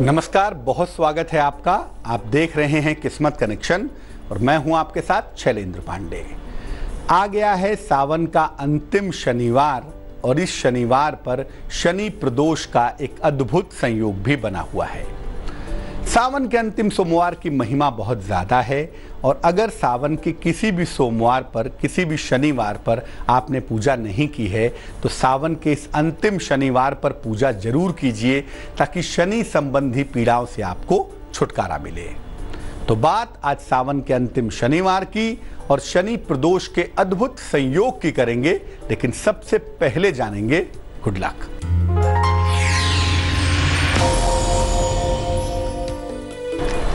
नमस्कार, बहुत स्वागत है आपका। आप देख रहे हैं किस्मत कनेक्शन और मैं हूं आपके साथ शैलेंद्र पांडे। आ गया है सावन का अंतिम शनिवार और इस शनिवार पर शनि प्रदोष का एक अद्भुत संयोग भी बना हुआ है। सावन के अंतिम सोमवार की महिमा बहुत ज़्यादा है और अगर सावन के किसी भी सोमवार पर, किसी भी शनिवार पर आपने पूजा नहीं की है तो सावन के इस अंतिम शनिवार पर पूजा जरूर कीजिए ताकि शनि संबंधी पीड़ाओं से आपको छुटकारा मिले। तो बात आज सावन के अंतिम शनिवार की और शनि प्रदोष के अद्भुत संयोग की करेंगे, लेकिन सबसे पहले जानेंगे गुड लक।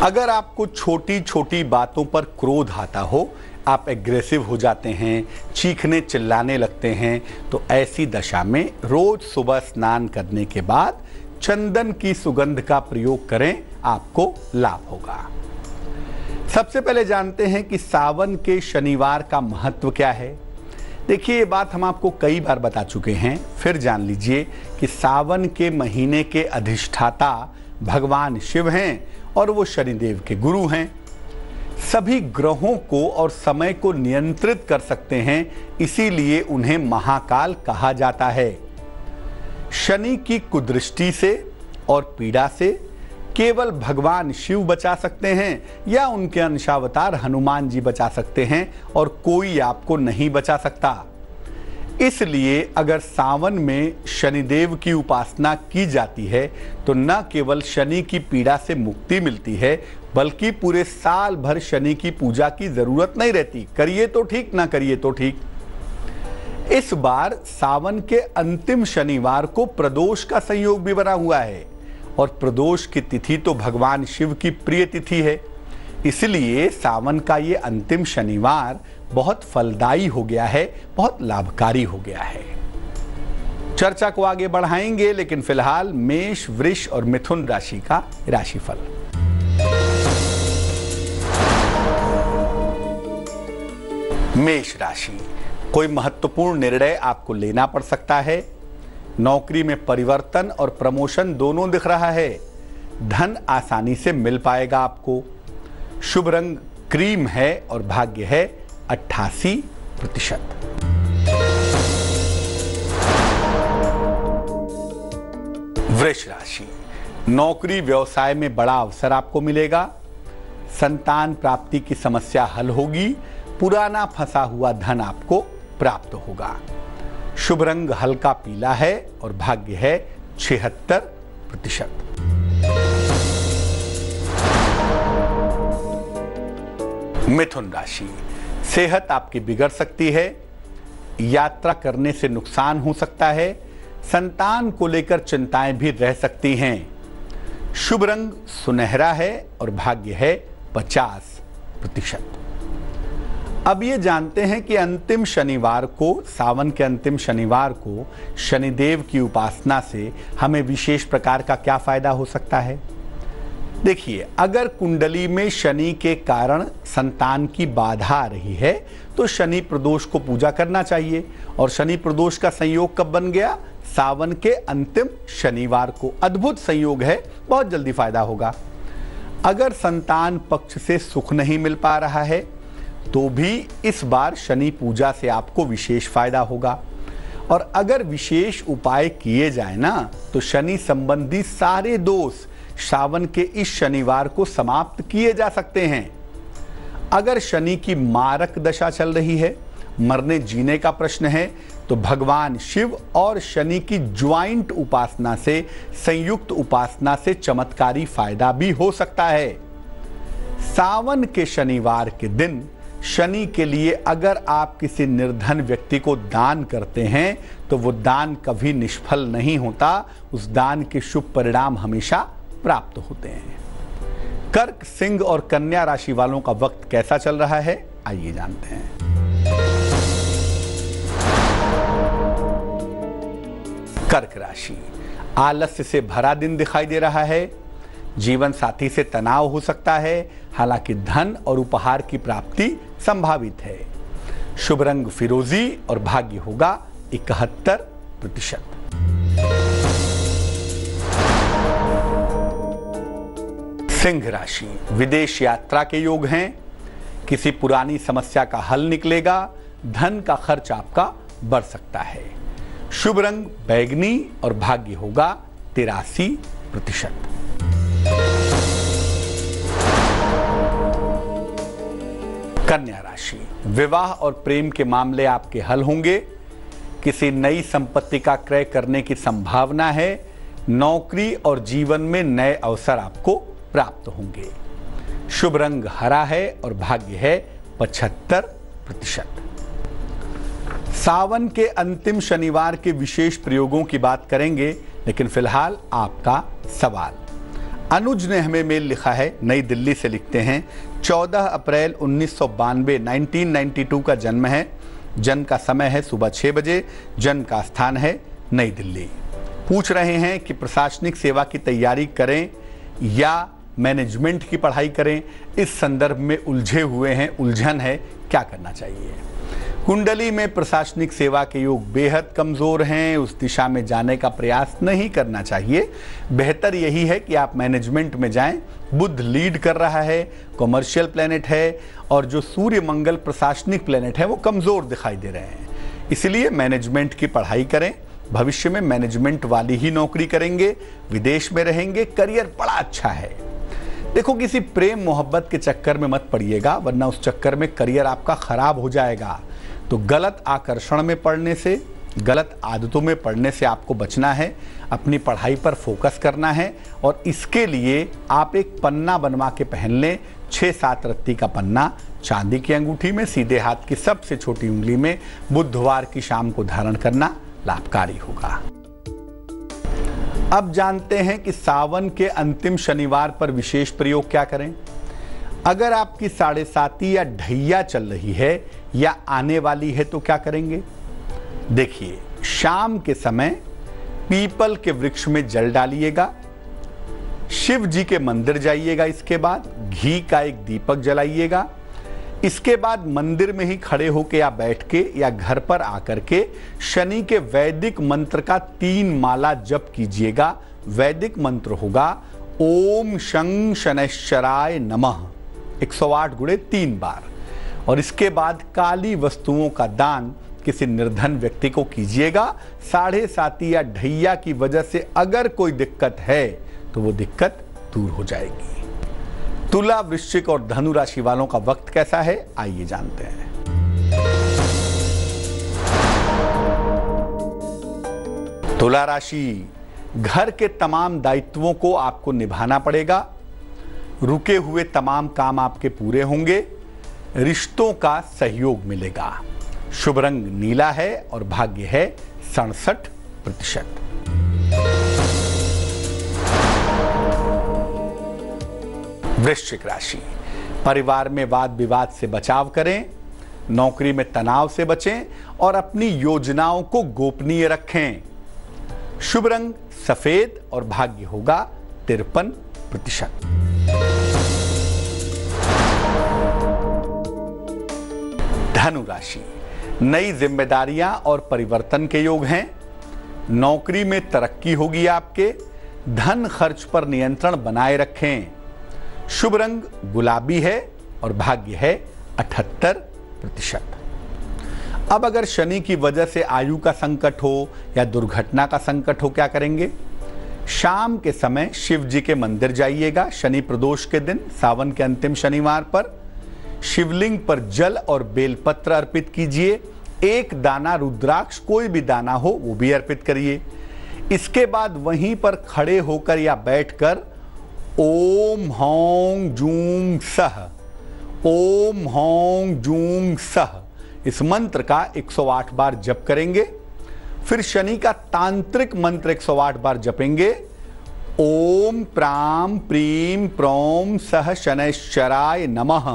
अगर आपको छोटी छोटी बातों पर क्रोध आता हो, आप एग्रेसिव हो जाते हैं, चीखने चिल्लाने लगते हैं, तो ऐसी दशा में रोज सुबह स्नान करने के बाद चंदन की सुगंध का प्रयोग करें, आपको लाभ होगा। सबसे पहले जानते हैं कि सावन के शनिवार का महत्व क्या है। देखिए, ये बात हम आपको कई बार बता चुके हैं, फिर जान लीजिए कि सावन के महीने के अधिष्ठाता भगवान शिव हैं और वो शनिदेव के गुरु हैं। सभी ग्रहों को और समय को नियंत्रित कर सकते हैं, इसीलिए उन्हें महाकाल कहा जाता है। शनि की कुदृष्टि से और पीड़ा से केवल भगवान शिव बचा सकते हैं या उनके अंशावतार हनुमान जी बचा सकते हैं और कोई आपको नहीं बचा सकता। इसलिए अगर सावन में शनिदेव की उपासना की जाती है तो न केवल शनि की पीड़ा से मुक्ति मिलती है, बल्कि पूरे साल भर शनि की पूजा की जरूरत नहीं रहती। करिए तो ठीक, ना करिए तो ठीक। इस बार सावन के अंतिम शनिवार को प्रदोष का संयोग भी बना हुआ है और प्रदोष की तिथि तो भगवान शिव की प्रिय तिथि है। इसलिए सावन का ये अंतिम शनिवार बहुत फलदायी हो गया है, बहुत लाभकारी हो गया है। चर्चा को आगे बढ़ाएंगे, लेकिन फिलहाल मेष, वृष और मिथुन राशि का राशिफल। मेष राशि, कोई महत्वपूर्ण निर्णय आपको लेना पड़ सकता है। नौकरी में परिवर्तन और प्रमोशन दोनों दिख रहा है। धन आसानी से मिल पाएगा आपको। शुभ रंग क्रीम है और भाग्य है 88%। वृष राशि, नौकरी व्यवसाय में बड़ा अवसर आपको मिलेगा। संतान प्राप्ति की समस्या हल होगी। पुराना फंसा हुआ धन आपको प्राप्त होगा। शुभ रंग हल्का पीला है और भाग्य है 76%। मिथुन राशि, सेहत आपकी बिगड़ सकती है। यात्रा करने से नुकसान हो सकता है। संतान को लेकर चिंताएं भी रह सकती हैं। शुभ रंग सुनहरा है और भाग्य है 50%। अब ये जानते हैं कि अंतिम शनिवार को, सावन के अंतिम शनिवार को शनिदेव की उपासना से हमें विशेष प्रकार का क्या फायदा हो सकता है। देखिए, अगर कुंडली में शनि के कारण संतान की बाधा आ रही है तो शनि प्रदोष को पूजा करना चाहिए। और शनि प्रदोष का संयोग कब बन गया? सावन के अंतिम शनिवार को। अद्भुत संयोग है, बहुत जल्दी फायदा होगा। अगर संतान पक्ष से सुख नहीं मिल पा रहा है तो भी इस बार शनि पूजा से आपको विशेष फायदा होगा। और अगर विशेष उपाय किए जाए ना तो शनि संबंधी सारे दोष सावन के इस शनिवार को समाप्त किए जा सकते हैं। अगर शनि की मारक दशा चल रही है, मरने जीने का प्रश्न है, तो भगवान शिव और शनि की ज्वाइंट उपासना से, संयुक्त उपासना से चमत्कारी फायदा भी हो सकता है। सावन के शनिवार के दिन शनि के लिए अगर आप किसी निर्धन व्यक्ति को दान करते हैं तो वो दान कभी निष्फल नहीं होता। उस दान के शुभ परिणाम हमेशा प्राप्त होते हैं। कर्क, सिंह और कन्या राशि वालों का वक्त कैसा चल रहा है, आइए जानते हैं। कर्क राशि, आलस्य से भरा दिन दिखाई दे रहा है। जीवन साथी से तनाव हो सकता है, हालांकि धन और उपहार की प्राप्ति संभावित है। शुभ रंग फिरोजी और भाग्य होगा 71%। सिंह राशि, विदेश यात्रा के योग हैं। किसी पुरानी समस्या का हल निकलेगा। धन का खर्च आपका बढ़ सकता है। शुभ रंग बैगनी और भाग्य होगा 83%। कन्या राशि, विवाह और प्रेम के मामले आपके हल होंगे। किसी नई संपत्ति का क्रय करने की संभावना है। नौकरी और जीवन में नए अवसर आपको प्राप्त होंगे। शुभ रंग हरा है और भाग्य है 75%। सावन के अंतिम शनिवार के विशेष प्रयोगों की बात करेंगे, लेकिन फिलहाल आपका सवाल। अनुज ने हमें मेल लिखा है, नई दिल्ली से लिखते हैं। 14 अप्रैल 1992 का जन्म है। जन्म का समय है सुबह 6 बजे। जन्म का स्थान है नई दिल्ली। पूछ रहे हैं कि प्रशासनिक सेवा की तैयारी करें या मैनेजमेंट की पढ़ाई करें। इस संदर्भ में उलझे हुए हैं, उलझन है, क्या करना चाहिए। कुंडली में प्रशासनिक सेवा के योग बेहद कमजोर हैं। उस दिशा में जाने का प्रयास नहीं करना चाहिए। बेहतर यही है कि आप मैनेजमेंट में जाएं। बुध लीड कर रहा है, कॉमर्शियल प्लेनेट है, और जो सूर्य मंगल प्रशासनिक प्लेनेट है वो कमजोर दिखाई दे रहे हैं। इसलिए मैनेजमेंट की पढ़ाई करें। भविष्य में मैनेजमेंट वाली ही नौकरी करेंगे। विदेश में रहेंगे। करियर बड़ा अच्छा है। देखो, किसी प्रेम मोहब्बत के चक्कर में मत पड़िएगा, वरना उस चक्कर में करियर आपका खराब हो जाएगा। तो गलत आकर्षण में पड़ने से, गलत आदतों में पड़ने से आपको बचना है। अपनी पढ़ाई पर फोकस करना है, और इसके लिए आप एक पन्ना बनवा के पहन लें। 6-7 रत्ती का पन्ना चांदी की अंगूठी में, सीधे हाथ की सबसे छोटी उंगली में, बुधवार की शाम को धारण करना लाभकारी होगा। अब जानते हैं कि सावन के अंतिम शनिवार पर विशेष प्रयोग क्या करें। अगर आपकी 7.5 या ढैया चल रही है या आने वाली है तो क्या करेंगे। देखिए, शाम के समय पीपल के वृक्ष में जल डालिएगा। शिव जी के मंदिर जाइएगा। इसके बाद घी का एक दीपक जलाइएगा। इसके बाद मंदिर में ही खड़े होके या बैठ के या घर पर आकर के शनि के वैदिक मंत्र का 3 माला जप कीजिएगा। वैदिक मंत्र होगा ओम शं शनैश्चराय नमः 108 गुणे 3 बार। और इसके बाद काली वस्तुओं का दान किसी निर्धन व्यक्ति को कीजिएगा। 7.5 या ढैया की वजह से अगर कोई दिक्कत है तो वो दिक्कत दूर हो जाएगी। तुला, वृश्चिक और धनु राशि वालों का वक्त कैसा है, आइए जानते हैं। तुला राशि, घर के तमाम दायित्वों को आपको निभाना पड़ेगा। रुके हुए तमाम काम आपके पूरे होंगे। रिश्तों का सहयोग मिलेगा। शुभ रंग नीला है और भाग्य है 67%। वृश्चिक राशि, परिवार में वाद विवाद से बचाव करें। नौकरी में तनाव से बचें और अपनी योजनाओं को गोपनीय रखें। शुभ रंग सफेद और भाग्य होगा 53%। धनु राशि, नई जिम्मेदारियां और परिवर्तन के योग हैं। नौकरी में तरक्की होगी आपके। धन खर्च पर नियंत्रण बनाए रखें। शुभ रंग गुलाबी है और भाग्य है 78%। अब अगर शनि की वजह से आयु का संकट हो या दुर्घटना का संकट हो, क्या करेंगे। शाम के समय शिव जी के मंदिर जाइएगा। शनि प्रदोष के दिन, सावन के अंतिम शनिवार पर शिवलिंग पर जल और बेलपत्र अर्पित कीजिए। 1 दाना रुद्राक्ष, कोई भी दाना हो वो भी अर्पित करिए। इसके बाद वहीं पर खड़े होकर या बैठकर ओम हौं जूं सह, ओम हौं जूं सह इस मंत्र का 108 बार जप करेंगे। फिर शनि का तांत्रिक मंत्र 108 बार जपेंगे। ओम प्राम प्रीम प्रौम सह शनैश्चराय नमः।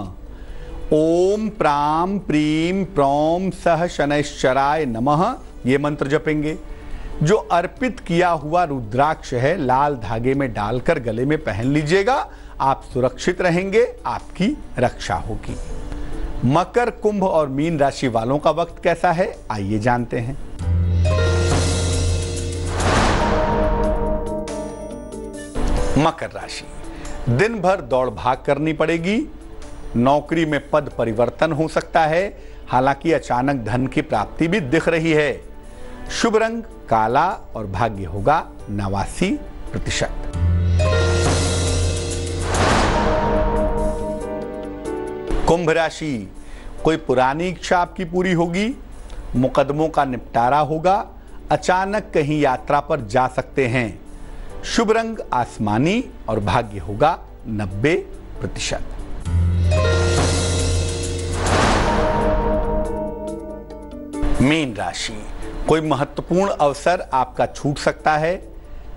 ओम प्राम प्रीम प्रौम सह शनैश्चराय नमः ये मंत्र जपेंगे। जो अर्पित किया हुआ रुद्राक्ष है, लाल धागे में डालकर गले में पहन लीजिएगा। आप सुरक्षित रहेंगे, आपकी रक्षा होगी। मकर, कुंभ और मीन राशि वालों का वक्त कैसा है, आइए जानते हैं। मकर राशि, दिन भर दौड़ भाग करनी पड़ेगी। नौकरी में पद परिवर्तन हो सकता है, हालांकि अचानक धन की प्राप्ति भी दिख रही है। शुभ रंग काला और भाग्य होगा 89%। कुंभ राशि, कोई पुरानी इच्छा आपकी पूरी होगी, मुकदमों का निपटारा होगा, अचानक कहीं यात्रा पर जा सकते हैं। शुभ रंग आसमानी और भाग्य होगा 90%। मीन राशि, कोई महत्वपूर्ण अवसर आपका छूट सकता है,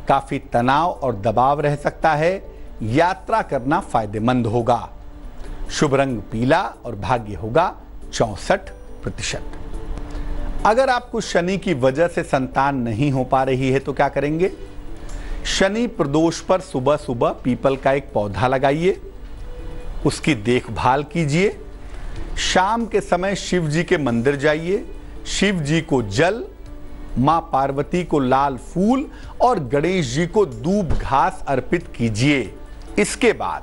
काफी तनाव और दबाव रह सकता है, यात्रा करना फायदेमंद होगा। शुभ रंग पीला और भाग्य होगा 64%। अगर आपको शनि की वजह से संतान नहीं हो पा रही है तो क्या करेंगे? शनि प्रदोष पर सुबह सुबह पीपल का एक पौधा लगाइए, उसकी देखभाल कीजिए। शाम के समय शिव जी के मंदिर जाइए, शिव जी को जल, मां पार्वती को लाल फूल और गणेश जी को दूब घास अर्पित कीजिए। इसके बाद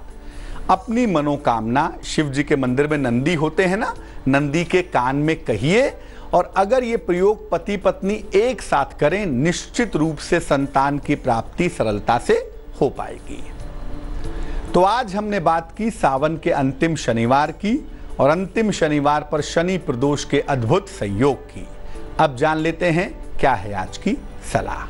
अपनी मनोकामना शिव जी के मंदिर में नंदी होते हैं ना, नंदी के कान में कहिए, और अगर ये प्रयोग पति पत्नी एक साथ करें, निश्चित रूप से संतान की प्राप्ति सरलता से हो पाएगी। तो आज हमने बात की सावन के अंतिम शनिवार की, और अंतिम शनिवार पर शनि प्रदोष के अद्भुत संयोग की। अब जान लेते हैं क्या है आज की सलाह।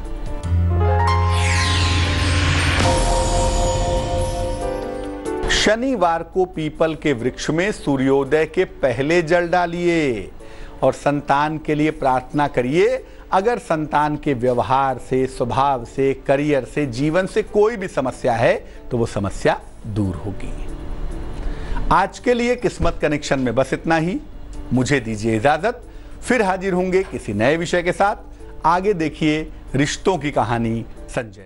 शनिवार को पीपल के वृक्ष में सूर्योदय के पहले जल डालिए और संतान के लिए प्रार्थना करिए। अगर संतान के व्यवहार से, स्वभाव से, करियर से, जीवन से कोई भी समस्या है तो वो समस्या दूर होगी। आज के लिए किस्मत कनेक्शन में बस इतना ही। मुझे दीजिए इजाजत, फिर हाजिर होंगे किसी नए विषय के साथ। आगे देखिए रिश्तों की कहानी संजय।